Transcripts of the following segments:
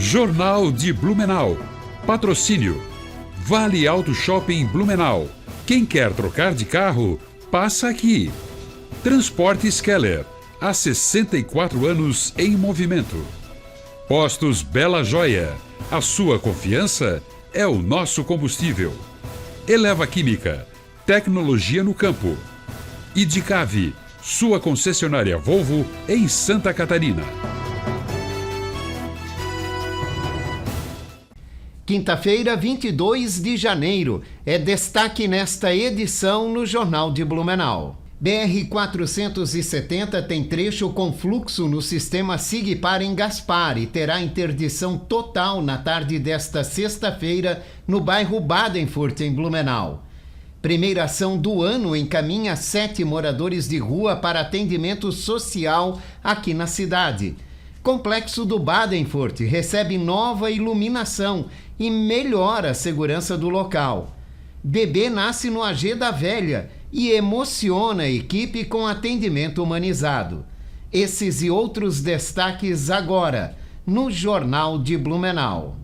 Jornal de Blumenau. Patrocínio. Vale Auto Shopping Blumenau. Quem quer trocar de carro, passa aqui. Transportes Keller. Há 64 anos em movimento. Postos Bela Joia. A sua confiança é o nosso combustível. Eleva Química. Tecnologia no campo. Idicave. Sua concessionária Volvo em Santa Catarina. Quinta-feira, 22 de janeiro, é destaque nesta edição no Jornal de Blumenau. BR-470 tem trecho com fluxo no sistema Sigpar em Gaspar e terá interdição total na tarde desta sexta-feira no bairro Badenfurt, em Blumenau. Primeira ação do ano encaminha 7 moradores de rua para atendimento social aqui na cidade. Complexo do Badenfurt recebe nova iluminação e melhora a segurança do local. Bebê nasce no AG da Velha e emociona a equipe com atendimento humanizado. Esses e outros destaques agora no Jornal de Blumenau.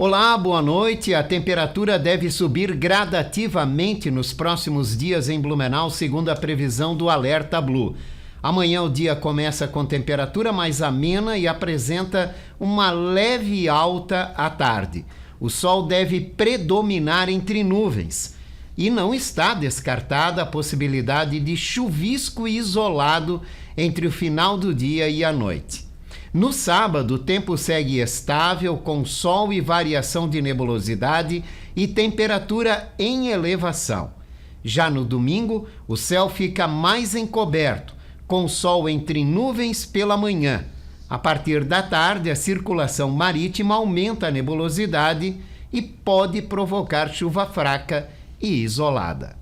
Olá, boa noite. A temperatura deve subir gradativamente nos próximos dias em Blumenau, segundo a previsão do Alerta Blue. Amanhã o dia começa com temperatura mais amena e apresenta uma leve alta à tarde. O sol deve predominar entre nuvens e não está descartada a possibilidade de chuvisco isolado entre o final do dia e a noite. No sábado, o tempo segue estável, com sol e variação de nebulosidade e temperatura em elevação. Já no domingo, o céu fica mais encoberto, com sol entre nuvens pela manhã. A partir da tarde, a circulação marítima aumenta a nebulosidade e pode provocar chuva fraca e isolada.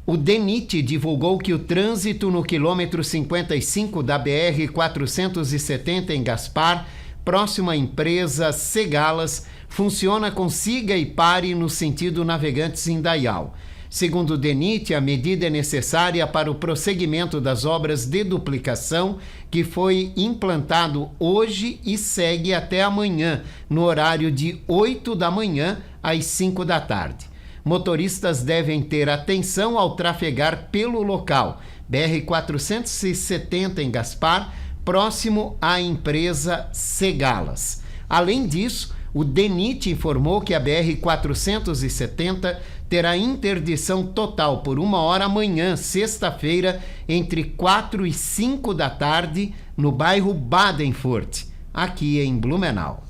O DENIT divulgou que o trânsito no quilômetro 55 da BR-470 em Gaspar, próximo à empresa Segalas, funciona com siga e pare no sentido Navegantes-Indaial. Segundo o DENIT, a medida é necessária para o prosseguimento das obras de duplicação que foi implantado hoje e segue até amanhã, no horário de 8 da manhã às 5 da tarde. Motoristas devem ter atenção ao trafegar pelo local, BR-470 em Gaspar, próximo à empresa Segalas. Além disso, o DENIT informou que a BR-470 terá interdição total por 1 hora amanhã, sexta-feira, entre 4 e 5 da tarde, no bairro Badenfurt, aqui em Blumenau.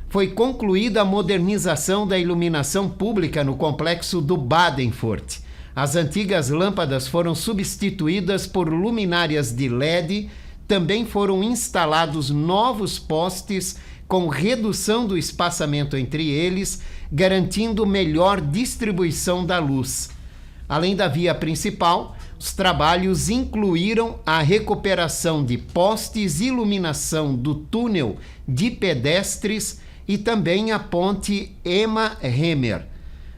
Foi concluída a modernização da iluminação pública no complexo do Badenfurt. As antigas lâmpadas foram substituídas por luminárias de LED, também foram instalados novos postes com redução do espaçamento entre eles, garantindo melhor distribuição da luz. Além da via principal, os trabalhos incluíram a recuperação de postes e iluminação do túnel de pedestres e também a ponte Emma Hemmer.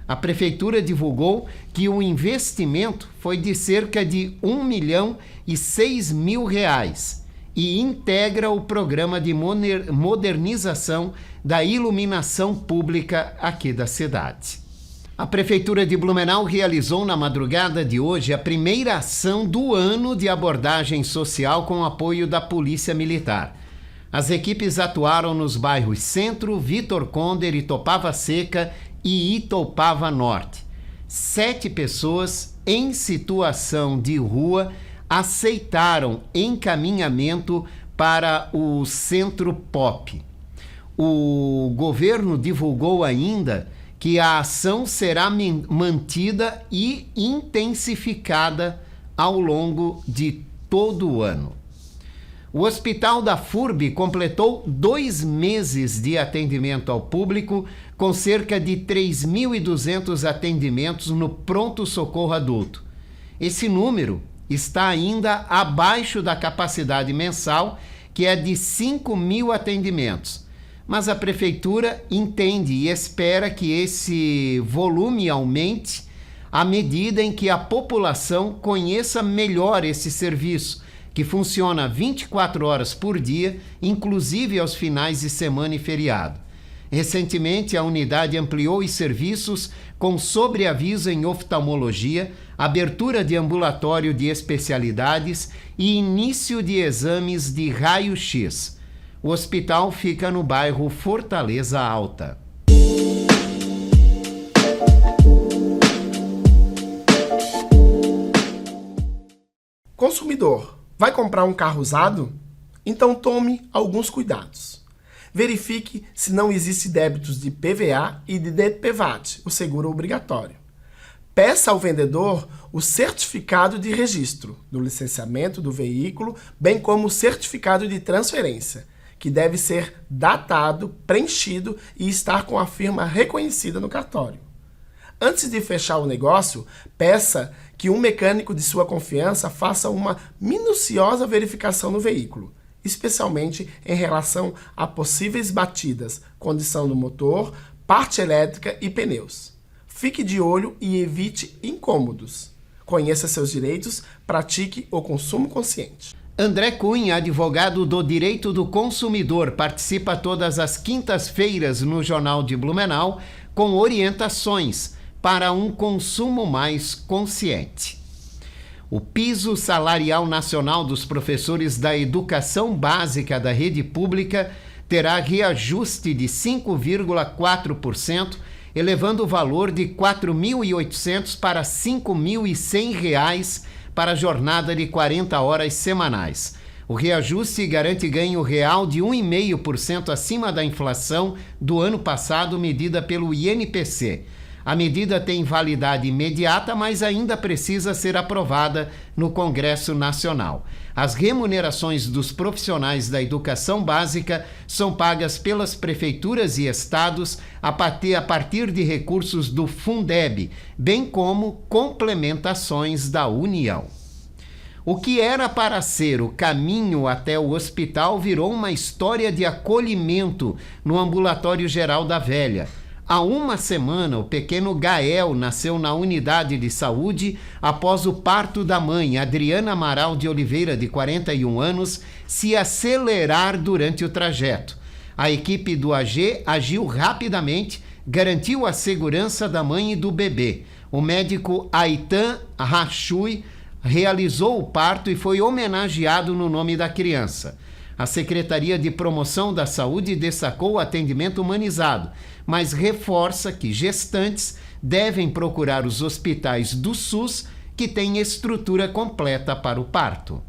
A prefeitura divulgou que o investimento foi de cerca de R$1.006.000 e integra o programa de modernização da iluminação pública aqui da cidade. A Prefeitura de Blumenau realizou na madrugada de hoje a primeira ação do ano de abordagem social com apoio da Polícia Militar. As equipes atuaram nos bairros Centro, Vitor Conder, Itopava Seca e Itopava Norte. 7 pessoas em situação de rua aceitaram encaminhamento para o Centro Pop. O governo divulgou ainda que a ação será mantida e intensificada ao longo de todo o ano. O Hospital da FURB completou 2 meses de atendimento ao público, com cerca de 3.200 atendimentos no pronto-socorro adulto. Esse número está ainda abaixo da capacidade mensal, que é de 5.000 atendimentos, mas a prefeitura entende e espera que esse volume aumente à medida em que a população conheça melhor esse serviço, que funciona 24 horas por dia, inclusive aos finais de semana e feriado. Recentemente, a unidade ampliou os serviços com sobreaviso em oftalmologia, abertura de ambulatório de especialidades e início de exames de raio-x. O hospital fica no bairro Fortaleza Alta. Consumidor, vai comprar um carro usado? Então tome alguns cuidados. Verifique se não existe débitos de PVA e de DPVAT, o seguro obrigatório. Peça ao vendedor o certificado de registro do licenciamento do veículo, bem como o certificado de transferência, que deve ser datado, preenchido e estar com a firma reconhecida no cartório. Antes de fechar o negócio, peça que um mecânico de sua confiança faça uma minuciosa verificação no veículo, especialmente em relação a possíveis batidas, condição do motor, parte elétrica e pneus. Fique de olho e evite incômodos. Conheça seus direitos, pratique o consumo consciente. André Cunha, advogado do Direito do Consumidor, participa todas as quintas-feiras no Jornal de Blumenau com orientações para um consumo mais consciente. O piso salarial nacional dos professores da educação básica da rede pública terá reajuste de 5,4%, elevando o valor de R$ 4.800 para R$ 5.100 para a jornada de 40 horas semanais. O reajuste garante ganho real de 1,5% acima da inflação do ano passado, medida pelo INPC. A medida tem validade imediata, mas ainda precisa ser aprovada no Congresso Nacional. As remunerações dos profissionais da educação básica são pagas pelas prefeituras e estados a partir de recursos do Fundeb, bem como complementações da União. O que era para ser o caminho até o hospital virou uma história de acolhimento no Ambulatório Geral da Velha. Há uma semana, o pequeno Gael nasceu na unidade de saúde após o parto da mãe, Adriana Amaral de Oliveira, de 41 anos, se acelerar durante o trajeto. A equipe do AG agiu rapidamente, garantiu a segurança da mãe e do bebê. O médico Aitan Rachui realizou o parto e foi homenageado no nome da criança. A Secretaria de Promoção da Saúde destacou o atendimento humanizado, mas reforça que gestantes devem procurar os hospitais do SUS que têm estrutura completa para o parto.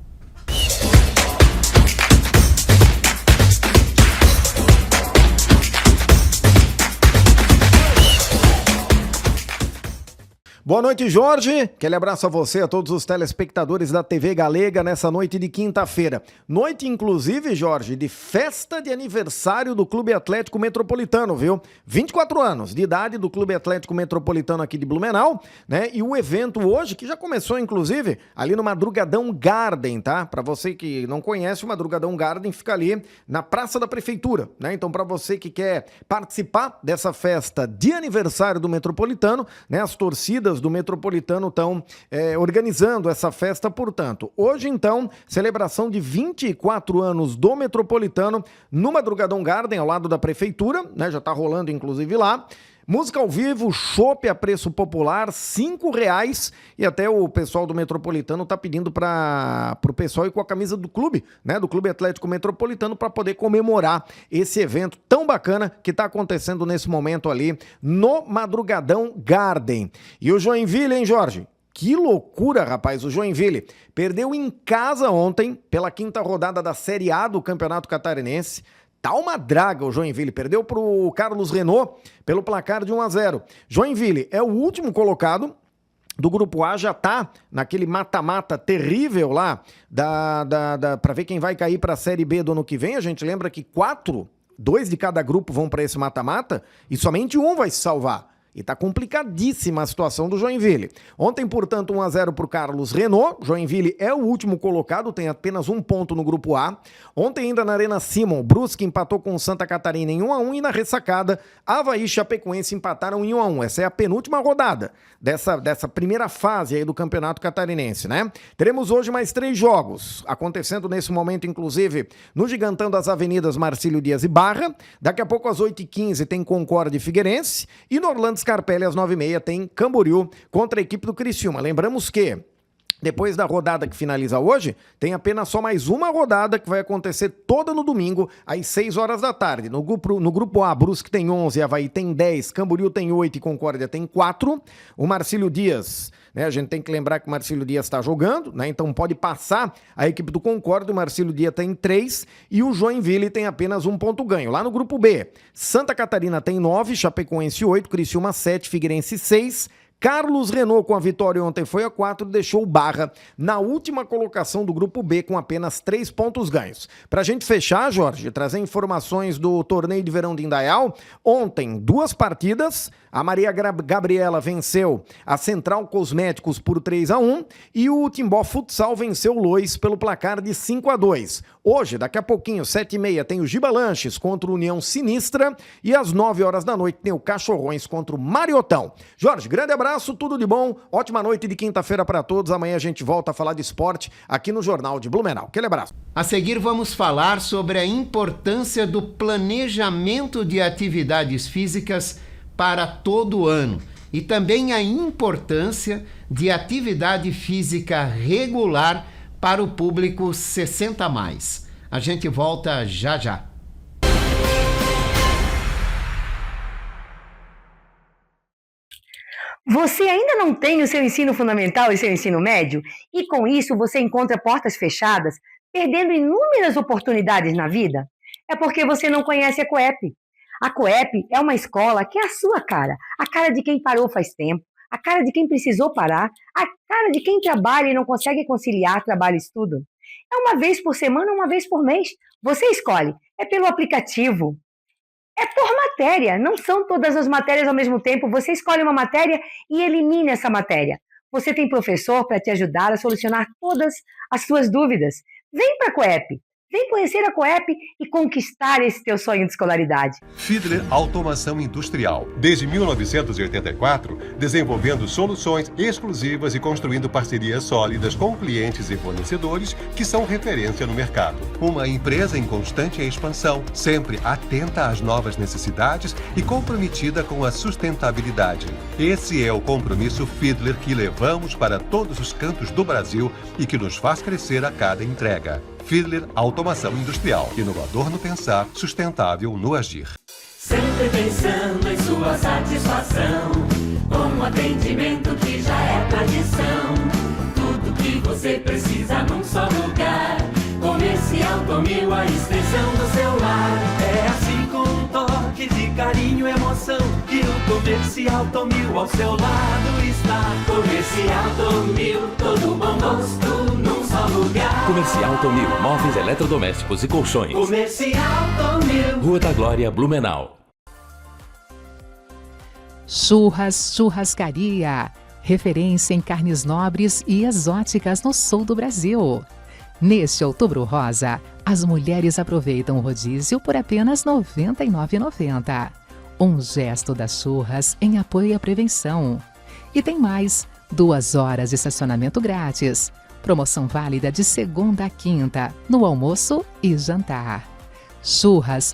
Boa noite, Jorge. Aquele abraço a você, a todos os telespectadores da TV Galega nessa noite de quinta-feira. Noite, inclusive, Jorge, de festa de aniversário do Clube Atlético Metropolitano, viu? 24 anos de idade do Clube Atlético Metropolitano aqui de Blumenau, né? E o evento hoje, que já começou, inclusive, ali no Madrugadão Garden, tá? Para você que não conhece, o Madrugadão Garden fica ali na Praça da Prefeitura, né? Então, para você que quer participar dessa festa de aniversário do Metropolitano, né? As torcidas do Metropolitano estão organizando essa festa, portanto. Hoje, então, celebração de 24 anos do Metropolitano no Madrugadão Garden, ao lado da Prefeitura, né? Já tá rolando, inclusive, lá. Música ao vivo, chopp a preço popular, R$5, e até o pessoal do Metropolitano tá pedindo para o pessoal ir com a camisa do clube, né, do Clube Atlético Metropolitano, para poder comemorar esse evento tão bacana que tá acontecendo nesse momento ali no Madrugadão Garden. E o Joinville, hein, Jorge? Que loucura, rapaz, o Joinville perdeu em casa ontem pela 5ª rodada da Série A do Campeonato Catarinense. Tá uma draga o Joinville, perdeu pro Carlos Renault pelo placar de 1-0. Joinville é o último colocado do Grupo A, já tá naquele mata-mata terrível lá para ver quem vai cair para a Série B do ano que vem. A gente lembra que 2 de cada grupo vão para esse mata-mata e somente um vai se salvar. E tá complicadíssima a situação do Joinville. Ontem, portanto, 1-0 pro Carlos Renault. Joinville é o último colocado, tem apenas 1 ponto no grupo A. Ontem ainda na Arena Simon, Brusque empatou com Santa Catarina em 1-1 e na ressacada, Avaí e Chapecoense empataram em 1-1. Essa é a penúltima rodada dessa primeira fase aí do Campeonato Catarinense, né? Teremos hoje mais 3 jogos, acontecendo nesse momento, inclusive, no Gigantão das Avenidas Marcílio Dias e Barra. Daqui a pouco, às 8h15, tem Concórdia e Figueirense. E no Orlando Scarpelli, às 9h30, tem Camboriú contra a equipe do Criciúma. Lembramos que depois da rodada que finaliza hoje, tem apenas só mais uma rodada que vai acontecer toda no domingo, às 6 horas da tarde. No grupo A, Brusque tem 11, Avaí tem 10, Camboriú tem 8 e Concórdia tem 4. O Marcílio Dias, né, a gente tem que lembrar que o Marcílio Dias está jogando, né, então pode passar a equipe do Concórdia. O Marcílio Dias tem 3 e o Joinville tem apenas 1 ponto ganho. Lá no grupo B, Santa Catarina tem 9, Chapecoense 8, Criciúma 7, Figueirense 6, Carlos Renault, com a vitória ontem, foi a 4, deixou o Barra na última colocação do grupo B com apenas 3 pontos ganhos. Pra gente fechar, Jorge, trazer informações do torneio de verão de Indaial. Ontem, 2 partidas. A Maria Gabriela venceu a Central Cosméticos por 3-1 e o Timbó Futsal venceu o Lois pelo placar de 5-2. Hoje, daqui a pouquinho, 7h30, tem o Giba Lanches contra o União Sinistra e às 9 horas da noite tem o Cachorrões contra o Mariotão. Jorge, grande abraço, tudo de bom, ótima noite de quinta-feira para todos. Amanhã a gente volta a falar de esporte aqui no Jornal de Blumenau. Aquele abraço. A seguir vamos falar sobre a importância do planejamento de atividades físicas para todo o ano e também a importância de atividade física regular para o público 60+. A gente volta já já. Você ainda não tem o seu ensino fundamental e seu ensino médio? E com isso você encontra portas fechadas, perdendo inúmeras oportunidades na vida? É porque você não conhece a Coep. A Coep é uma escola que é a sua cara. A cara de quem parou faz tempo, a cara de quem precisou parar, a cara de quem trabalha e não consegue conciliar trabalho e estudo. É uma vez por semana, uma vez por mês. Você escolhe. É pelo aplicativo. É por matéria. Não são todas as matérias ao mesmo tempo. Você escolhe uma matéria e elimina essa matéria. Você tem professor para te ajudar a solucionar todas as suas dúvidas. Vem para a Coep. Vem conhecer a Coep e conquistar esse teu sonho de escolaridade. Fiedler Automação Industrial. Desde 1984, desenvolvendo soluções exclusivas e construindo parcerias sólidas com clientes e fornecedores que são referência no mercado. Uma empresa em constante expansão, sempre atenta às novas necessidades e comprometida com a sustentabilidade. Esse é o compromisso Fiedler que levamos para todos os cantos do Brasil e que nos faz crescer a cada entrega. Fiedler Automação Industrial. Inovador no pensar, sustentável no agir. Sempre pensando em sua satisfação, com um atendimento que já é tradição. Tudo que você precisa num só lugar. Comercial Tomil, a extensão do seu lar. É assim com um toque de carinho e emoção que o Comercial Tomil ao seu lado está. Comercial Tomil, todo bom gosto num só lugar. Comercial Tomil, móveis eletrodomésticos e colchões. Comercial Tomil. Rua da Glória, Blumenau. Churrascaria, referência em carnes nobres e exóticas no sul do Brasil. Neste Outubro Rosa, as mulheres aproveitam o rodízio por apenas R$ 99,90. Um gesto das churras em apoio à prevenção. E tem mais, 2 horas de estacionamento grátis. Promoção válida de segunda a quinta, no almoço e jantar.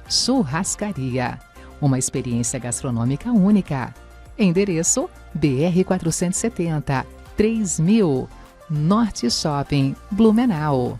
Churrascaria. Uma experiência gastronômica única. Endereço BR 470, 3000, Norte Shopping, Blumenau.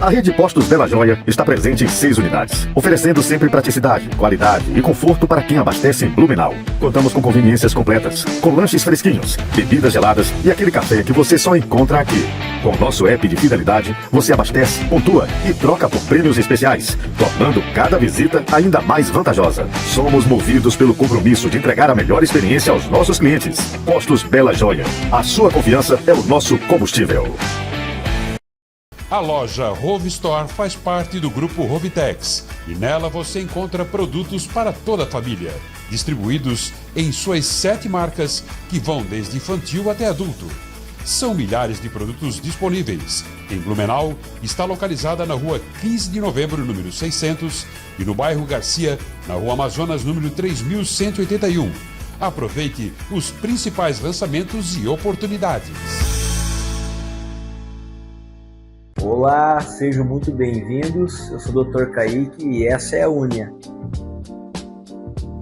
A Rede Postos Bela Joia está presente em 6 unidades, oferecendo sempre praticidade, qualidade e conforto para quem abastece em Blumenau. Contamos com conveniências completas, com lanches fresquinhos, bebidas geladas e aquele café que você só encontra aqui. Com o nosso app de fidelidade, você abastece, pontua e troca por prêmios especiais, tornando cada visita ainda mais vantajosa. Somos movidos pelo compromisso de entregar a melhor experiência aos nossos clientes. Postos Bela Joia. A sua confiança é o nosso combustível. A loja Rove Store faz parte do grupo Rovitex e nela você encontra produtos para toda a família, distribuídos em suas 7 marcas que vão desde infantil até adulto. São milhares de produtos disponíveis. Em Blumenau, está localizada na rua 15 de novembro, número 600, e no bairro Garcia, na rua Amazonas, número 3181. Aproveite os principais lançamentos e oportunidades. Olá, sejam muito bem-vindos. Eu sou o Dr. Kaique e essa é a Unia.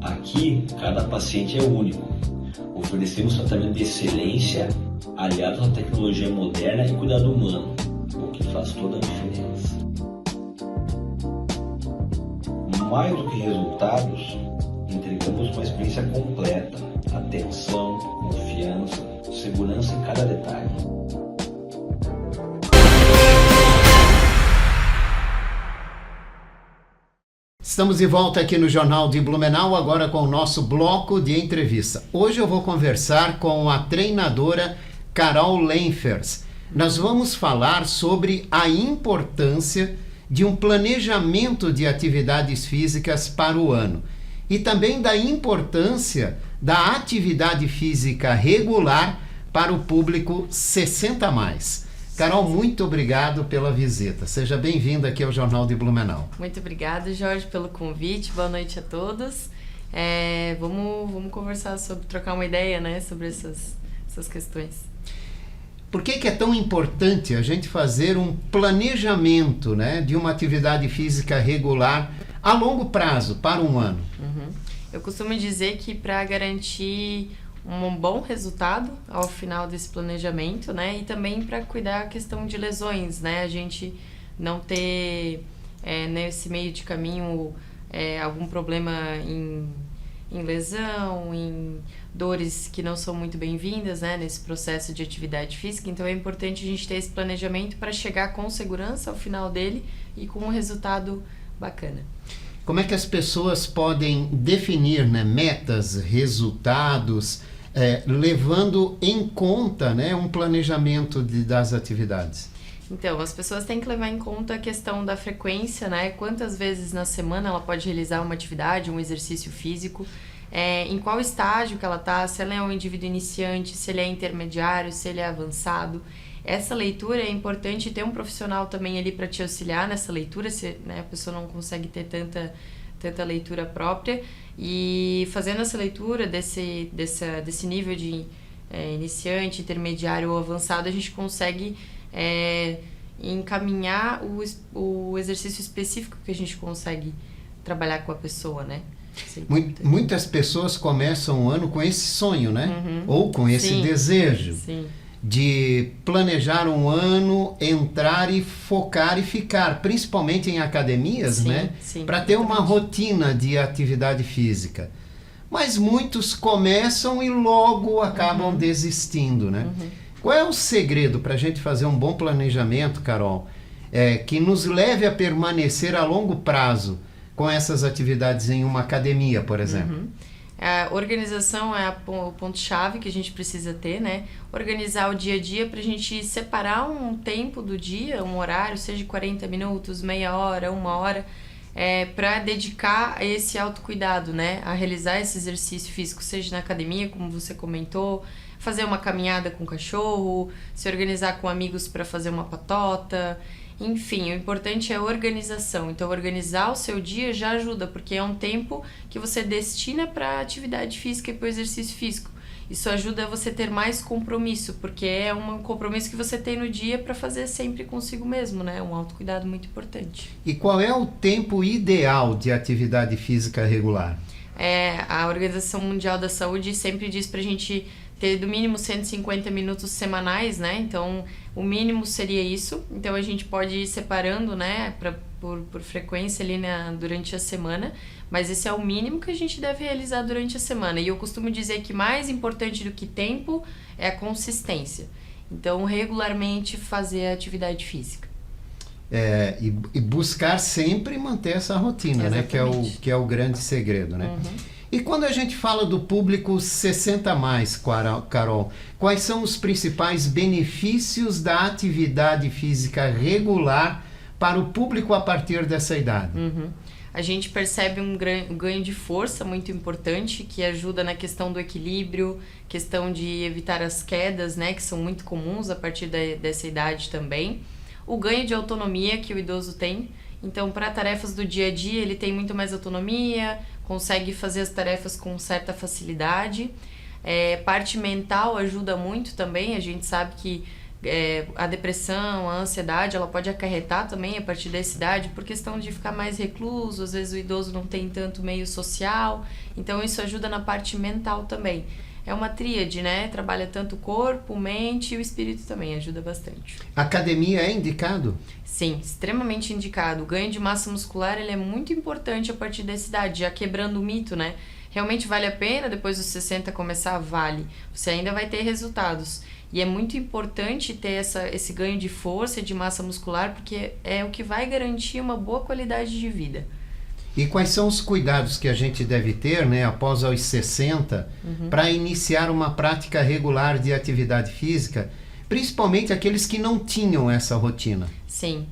Aqui, cada paciente é único. Oferecemos tratamento de excelência, aliado à tecnologia moderna e cuidado humano, o que faz toda a diferença. Mais do que resultados, entregamos uma experiência completa, atenção, confiança, segurança em cada detalhe. Estamos de volta aqui no Jornal de Blumenau, agora com o nosso bloco de entrevista. Hoje eu vou conversar com a treinadora Carol Lenfers. Nós vamos falar sobre a importância de um planejamento de atividades físicas para o ano e também da importância da atividade física regular para o público 60+. Carol, muito obrigado pela visita. Seja bem-vinda aqui ao Jornal de Blumenau. Muito obrigada, Jorge, pelo convite. Boa noite a todos. Vamos conversar trocar uma ideia, né, sobre essas questões. Por que é tão importante a gente fazer um planejamento, né, de uma atividade física regular a longo prazo, para um ano? Eu costumo dizer que para garantir um bom resultado ao final desse planejamento, né, e também para cuidar a questão de lesões, né, a gente não ter nesse meio de caminho algum problema em lesão, em dores que não são muito bem-vindas, né, nesse processo de atividade física. Então é importante a gente ter esse planejamento para chegar com segurança ao final dele e com um resultado bacana. Como é que as pessoas podem definir, né, metas, resultados, levando em conta, né, um planejamento das atividades? Então, as pessoas têm que levar em conta a questão da frequência, né? Quantas vezes na semana ela pode realizar uma atividade, um exercício físico, em qual estágio que ela está, se ela é um indivíduo iniciante, se ele é intermediário, se ele é avançado. Essa leitura é importante ter um profissional também ali para te auxiliar nessa leitura, se, né, a pessoa não consegue ter tanta leitura própria. E fazendo essa leitura desse nível de iniciante, intermediário ou avançado, a gente consegue encaminhar o exercício específico que a gente consegue trabalhar com a pessoa, né? Muitas pessoas começam o ano com esse sonho, né? Ou com esse desejo de planejar um ano, entrar e focar e ficar, principalmente em academias, né? Para ter uma rotina de atividade física. Mas muitos começam e logo acabam desistindo, né? Qual é o segredo para a gente fazer um bom planejamento, Carol, que nos leve a permanecer a longo prazo com essas atividades em uma academia, por exemplo? A organização é o ponto-chave que a gente precisa ter, né? Organizar o dia a dia para a gente separar um tempo do dia, um horário, seja de 40 minutos, meia hora, 1 hora, para dedicar a esse autocuidado, né? A realizar esse exercício físico, seja na academia, como você comentou, fazer uma caminhada com o cachorro, se organizar com amigos para fazer uma patota. Enfim, o importante é a organização. Então, organizar o seu dia já ajuda, porque é um tempo que você destina para a atividade física e para o exercício físico. Isso ajuda você a ter mais compromisso, porque é um compromisso que você tem no dia para fazer sempre consigo mesmo, né? Um autocuidado muito importante. E qual é o tempo ideal de atividade física regular? A Organização Mundial da Saúde sempre diz para a gente ter do mínimo 150 minutos semanais, né? Então, o mínimo seria isso. Então, a gente pode ir separando, né, por frequência ali durante a semana, mas esse é o mínimo que a gente deve realizar durante a semana. E eu costumo dizer que mais importante do que tempo é a consistência. Então, regularmente fazer a atividade física. E buscar sempre manter essa rotina, né? Que é o grande segredo, né? E quando a gente fala do público 60 mais, Carol, quais são os principais benefícios da atividade física regular para o público a partir dessa idade? A gente percebe um ganho de força muito importante, que ajuda na questão do equilíbrio, questão de evitar as quedas, né, que são muito comuns a partir dessa idade também. O ganho de autonomia que o idoso tem. Então, para tarefas do dia a dia, ele tem muito mais autonomia, consegue fazer as tarefas com certa facilidade. Parte mental ajuda muito também. A gente sabe que a depressão, a ansiedade, ela pode acarretar também a partir dessa idade, por questão de ficar mais recluso. Às vezes o idoso não tem tanto meio social, então isso ajuda na parte mental também. É uma tríade, né? Trabalha tanto o corpo, mente e o espírito também, ajuda bastante. Academia é indicado? Sim, extremamente indicado. O ganho de massa muscular, ele é muito importante a partir dessa idade, já quebrando o mito, né? Realmente vale a pena, depois dos 60 começar? Vale. Você ainda vai ter resultados. E é muito importante ter esse ganho de força e de massa muscular, porque é o que vai garantir uma boa qualidade de vida. E quais são os cuidados que a gente deve ter, né, após os 60, para iniciar uma prática regular de atividade física, principalmente aqueles que não tinham essa rotina? Sim.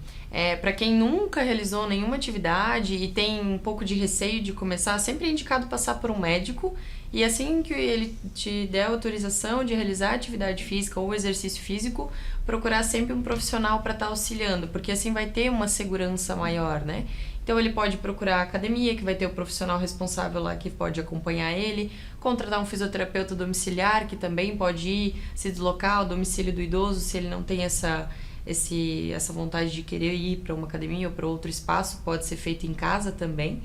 Para quem nunca realizou nenhuma atividade e tem um pouco de receio de começar, sempre é indicado passar por um médico, e assim que ele te der autorização de realizar atividade física ou exercício físico, procurar sempre um profissional para estar auxiliando, porque assim vai ter uma segurança maior, né? Então ele pode procurar a academia, que vai ter o profissional responsável lá que pode acompanhar ele, contratar um fisioterapeuta domiciliar, que também pode ir se deslocar ao domicílio do idoso, se ele não tem essa vontade de querer ir para uma academia ou para outro espaço, pode ser feito em casa também.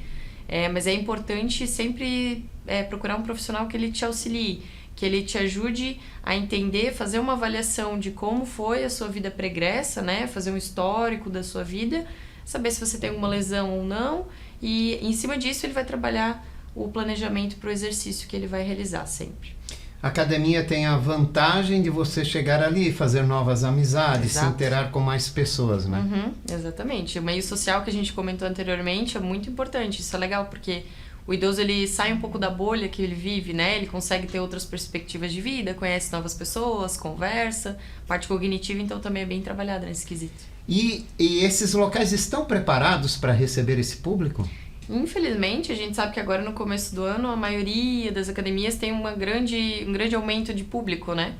Mas é importante sempre procurar um profissional que ele te auxilie, que ele te ajude a entender, fazer uma avaliação de como foi a sua vida pregressa, né? Fazer um histórico da sua vida, saber se você tem alguma lesão ou não, e em cima disso ele vai trabalhar o planejamento para o exercício que ele vai realizar sempre. A academia tem a vantagem de você chegar ali e fazer novas amizades, Exato. se interar com mais pessoas, né? Exatamente. O meio social que a gente comentou anteriormente é muito importante. Isso é legal porque o idoso ele sai um pouco da bolha que ele vive, né? Ele consegue ter outras perspectivas de vida, conhece novas pessoas, conversa. A parte cognitiva, então, também é bem trabalhada nesse quesito. E esses locais estão preparados para receber esse público? Infelizmente, a gente sabe que agora no começo do ano a maioria das academias tem um grande aumento de público, né?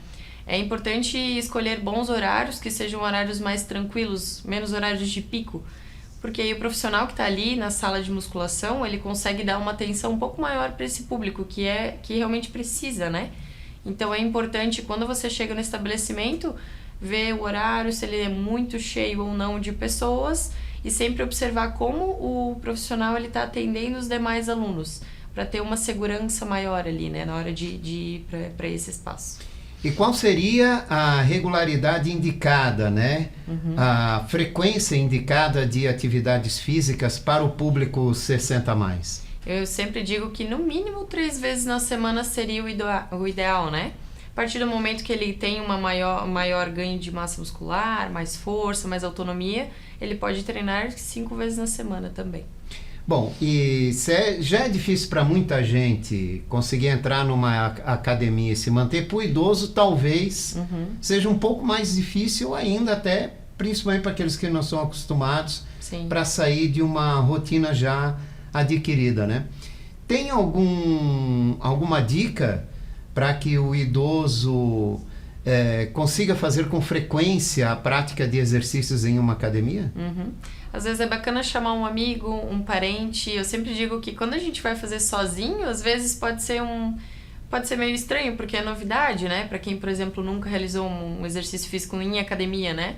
É importante escolher bons horários, que sejam horários mais tranquilos, menos horários de pico, porque aí o profissional que está ali na sala de musculação, ele consegue dar uma atenção um pouco maior para esse público, que realmente precisa, né? Então é importante, quando você chega no estabelecimento, ver o horário, se ele é muito cheio ou não de pessoas, e sempre observar como o profissional está atendendo os demais alunos, para ter uma segurança maior ali, né, na hora de ir para esse espaço. E qual seria a regularidade indicada, né? A frequência indicada de atividades físicas para o público 60 mais? Eu sempre digo que no mínimo 3 vezes na semana seria o ideal, né? A partir do momento que ele tem uma maior ganho de massa muscular, mais força, mais autonomia, ele pode treinar 5 vezes na semana também. Bom, e já é difícil para muita gente conseguir entrar numa academia e se manter, para o idoso talvez seja um pouco mais difícil ainda, até principalmente para aqueles que não são acostumados para sair de uma rotina já adquirida, né? Tem alguma dica para que o idoso consiga fazer com frequência a prática de exercícios em uma academia? Às vezes é bacana chamar um amigo, um parente. Eu sempre digo que quando a gente vai fazer sozinho, às vezes pode ser meio estranho, porque é novidade, né? Para quem, por exemplo, nunca realizou um exercício físico em academia, né?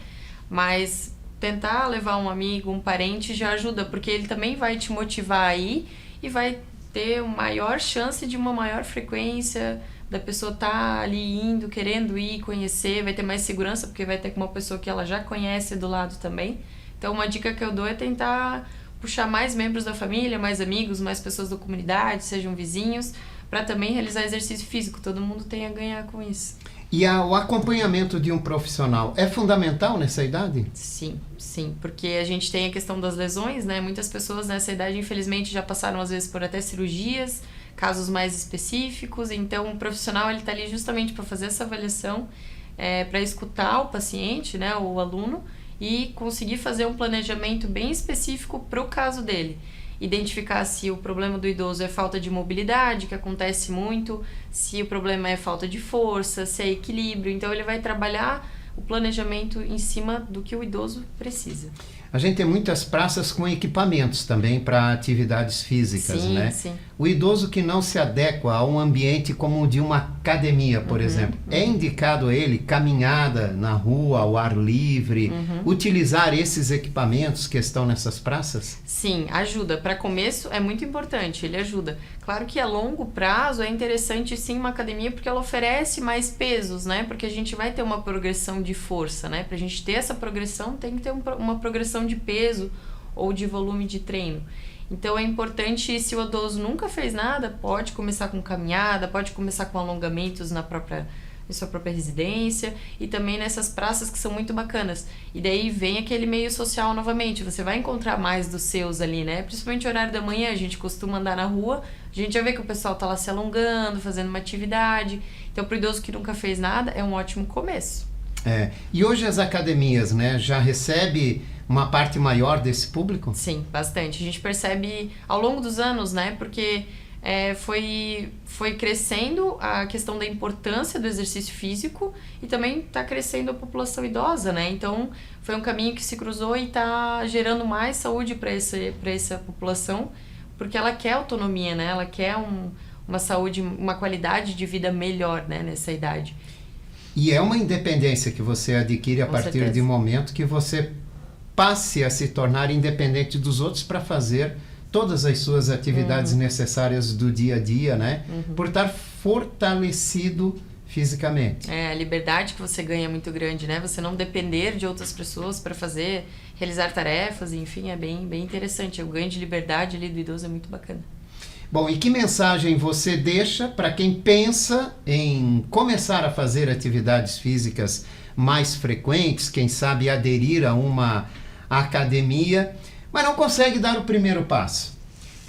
Mas tentar levar um amigo, um parente já ajuda, porque ele também vai te motivar aí e vai ter uma maior chance de uma maior frequência, da pessoa estar ali indo, querendo ir, conhecer, vai ter mais segurança, porque vai ter uma pessoa que ela já conhece do lado também. Então, uma dica que eu dou é tentar puxar mais membros da família, mais amigos, mais pessoas da comunidade, sejam vizinhos, para também realizar exercício físico. Todo mundo tem a ganhar com isso. E o acompanhamento de um profissional é fundamental nessa idade? Sim, porque a gente tem a questão das lesões, né? Muitas pessoas nessa idade, infelizmente, já passaram às vezes por até cirurgias, casos mais específicos. Então, o profissional ele está ali justamente para fazer essa avaliação, para escutar o paciente, né, o aluno, e conseguir fazer um planejamento bem específico para o caso dele. Identificar se o problema do idoso é falta de mobilidade, que acontece muito, se o problema é falta de força, se é equilíbrio. Então, ele vai trabalhar o planejamento em cima do que o idoso precisa. A gente tem muitas praças com equipamentos também para atividades físicas, sim, né? Sim. O idoso que não se adequa a um ambiente como o de uma academia, por exemplo, é indicado a ele caminhada na rua, ao ar livre, utilizar esses equipamentos que estão nessas praças? Sim, ajuda. Para começo é muito importante, ele ajuda. Claro que a longo prazo é interessante sim uma academia porque ela oferece mais pesos, né? Porque a gente vai ter uma progressão de força, né? Para a gente ter essa progressão tem que ter uma progressão de peso ou de volume de treino. Então é importante, se o idoso nunca fez nada, pode começar com caminhada, pode começar com alongamentos em sua própria residência e também nessas praças que são muito bacanas. E daí vem aquele meio social novamente, você vai encontrar mais dos seus ali, né? Principalmente no horário da manhã, a gente costuma andar na rua, a gente já vê que o pessoal tá lá se alongando, fazendo uma atividade. Então pro idoso que nunca fez nada, é um ótimo começo. E hoje as academias, né, já recebe uma parte maior desse público? Sim, bastante. A gente percebe ao longo dos anos, né, porque foi crescendo a questão da importância do exercício físico e também está crescendo a população idosa, né? Então, foi um caminho que se cruzou e está gerando mais saúde para essa população, porque ela quer autonomia, né? Ela quer uma saúde, uma qualidade de vida melhor, né, nessa idade. E é uma independência que você adquire a partir do momento que você passe a se tornar independente dos outros para fazer todas as suas atividades necessárias do dia a dia, né? Por estar fortalecido fisicamente. A liberdade que você ganha é muito grande, né? Você não depender de outras pessoas para realizar tarefas, enfim, é bem interessante. O ganho de liberdade ali do idoso é muito bacana. Bom, e que mensagem você deixa para quem pensa em começar a fazer atividades físicas mais frequentes, quem sabe aderir a uma academia, mas não consegue dar o primeiro passo?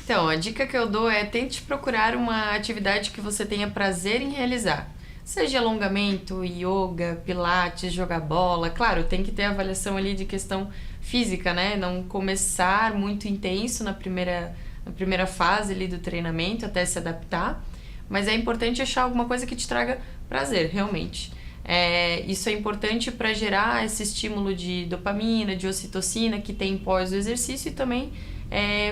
Então, a dica que eu dou é tente procurar uma atividade que você tenha prazer em realizar. Seja alongamento, yoga, pilates, jogar bola. Claro, tem que ter avaliação ali de questão física, né? Não começar muito intenso na primeira fase ali do treinamento até se adaptar. Mas é importante achar alguma coisa que te traga prazer, realmente. Isso é importante para gerar esse estímulo de dopamina, de ocitocina que tem pós o exercício e também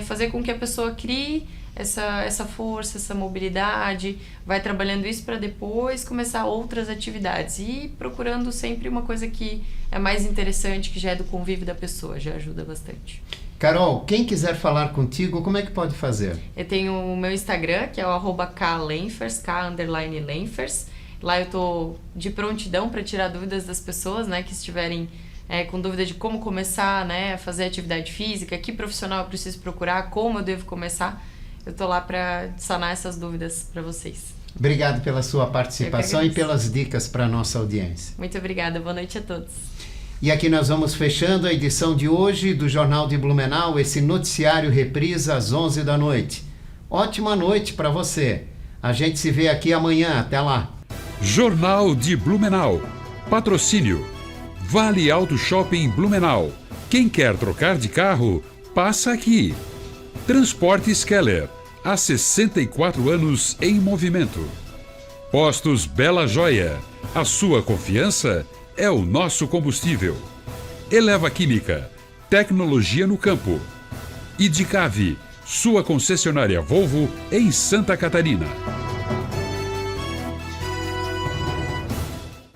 fazer com que a pessoa crie essa força, essa mobilidade, vai trabalhando isso para depois começar outras atividades e procurando sempre uma coisa que é mais interessante, que já é do convívio da pessoa, já ajuda bastante. Carol, quem quiser falar contigo, como é que pode fazer? Eu tenho o meu Instagram, que é o @klenfers, K_Lenfers. Lá eu tô de prontidão para tirar dúvidas das pessoas, né, que estiverem com dúvida de como começar, né, a fazer atividade física, que profissional eu preciso procurar, como eu devo começar. Eu tô lá para sanar essas dúvidas para vocês. Obrigado pela sua participação e pelas dicas para a nossa audiência. Muito obrigada, boa noite a todos. E aqui nós vamos fechando a edição de hoje do Jornal de Blumenau, esse noticiário reprisa às 11 da noite. Ótima noite para você. A gente se vê aqui amanhã. Até lá. Jornal de Blumenau. Patrocínio. Vale Auto Shopping Blumenau. Quem quer trocar de carro, passa aqui. Transportes Keller. Há 64 anos em movimento. Postos Bela Joia. A sua confiança é o nosso combustível. Eleva Química. Tecnologia no campo. Idicave. Sua concessionária Volvo em Santa Catarina.